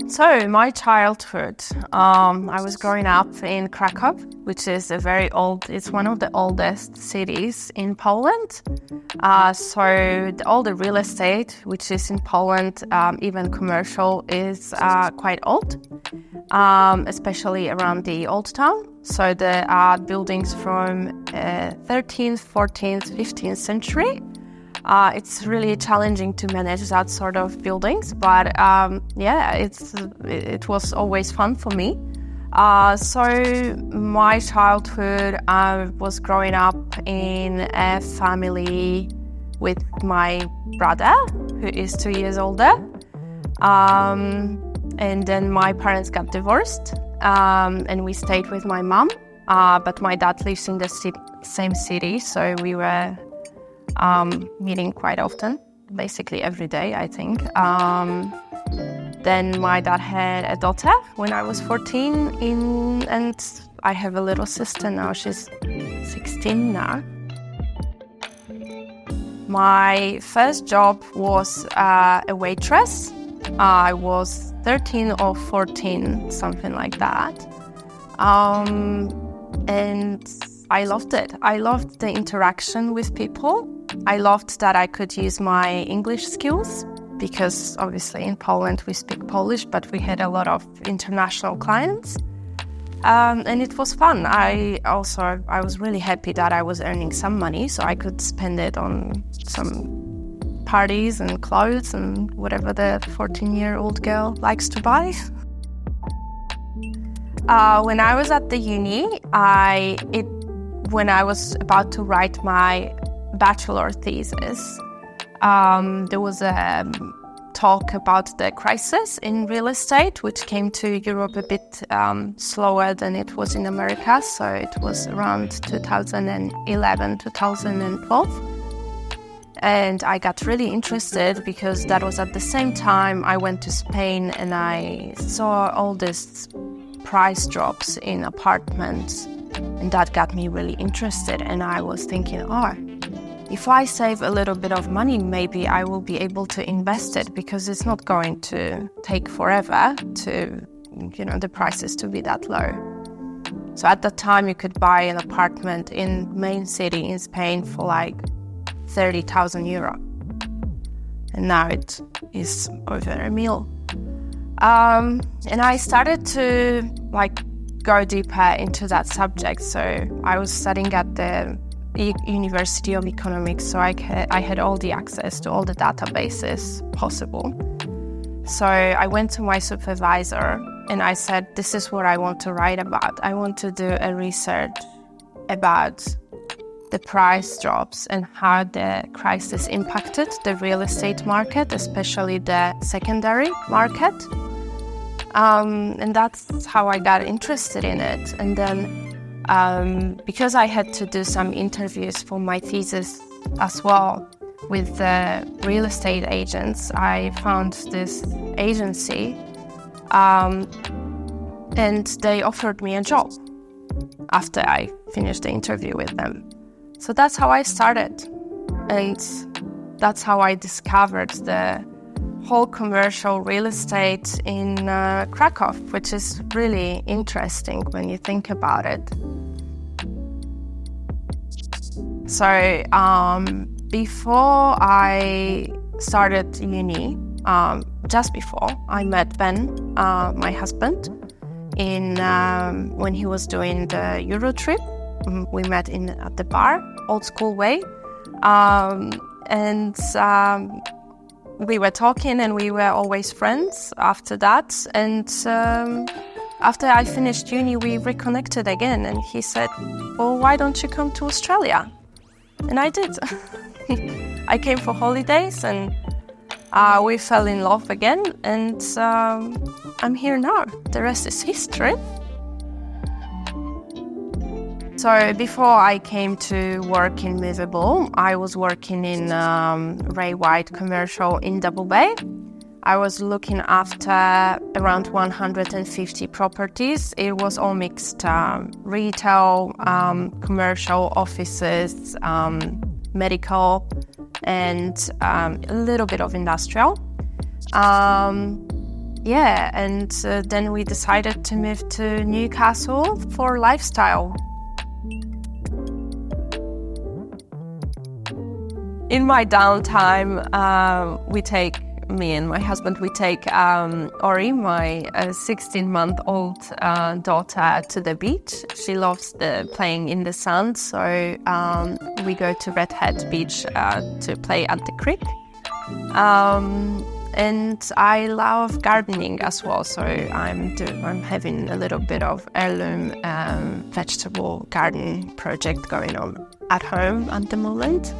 So my childhood, I was growing up in Krakow, which is it's one of the oldest cities in Poland. So all the real estate, which is in Poland, even commercial, is quite old, especially around the old town. So there are buildings from 13th, 14th, 15th century. It's really challenging to manage that sort of buildings, but it was always fun for me. So my childhood, I was growing up in a family with my brother, who is 2 years older. And then my parents got divorced, and we stayed with my mom. But my dad lives in the same city, so we were meeting quite often, basically every day, I think. Then my dad had a daughter when I was 14, and I have a little sister now. She's 16 now. My first job was a waitress. I was 13 or 14, something like that. And I loved it. I loved the interaction with people. I loved that I could use my English skills because obviously in Poland we speak Polish, but we had a lot of international clients. And it was fun. I was really happy that I was earning some money so I could spend it on some parties and clothes and whatever the 14-year-old girl likes to buy. When I was at the uni, when I was about to write my bachelor thesis, there was a talk about the crisis in real estate, which came to Europe a bit slower than it was in America. So it was around 2011, 2012. And I got really interested because that was at the same time I went to Spain and I saw all these price drops in apartments. And that got me really interested. And I was thinking, if I save a little bit of money, maybe I will be able to invest it because it's not going to take forever to, the prices to be that low. So at that time, you could buy an apartment in main city in Spain for like 30,000 euro. And now it is over $1 million. And I started to go deeper into that subject. So I was studying at the University of Economics, so I had all the access to all the databases possible. So I went to my supervisor and I said, this is what I want to write about. I want to do a research about the price drops and how the crisis impacted the real estate market, especially the secondary market. And that's how I got interested in it. And then because I had to do some interviews for my thesis as well with the real estate agents, I found this agency and they offered me a job after I finished the interview with them. So that's how I started. And that's how I discovered the whole commercial real estate in Krakow, which is really interesting when you think about it. So before I started uni, just before, I met Ben, my husband, when he was doing the Euro trip. We met at the bar, old school way, and we were talking and we were always friends after that. And after I finished uni, we reconnected again and he said, well, why don't you come to Australia? And I did. I came for holidays and we fell in love again, and I'm here now. The rest is history. So before I came to work in Movable, I was working in Ray White commercial in Double Bay. I was looking after around 150 properties. It was all mixed, retail, commercial, offices, medical, and a little bit of industrial. Then we decided to move to Newcastle for lifestyle. In my downtime, me and my husband, we take Ori, my 16-month-old daughter, to the beach. She loves playing in the sun, so we go to Red Hat Beach to play at the creek. And I love gardening as well, so I'm having a little bit of heirloom vegetable garden project going on at home at the moment.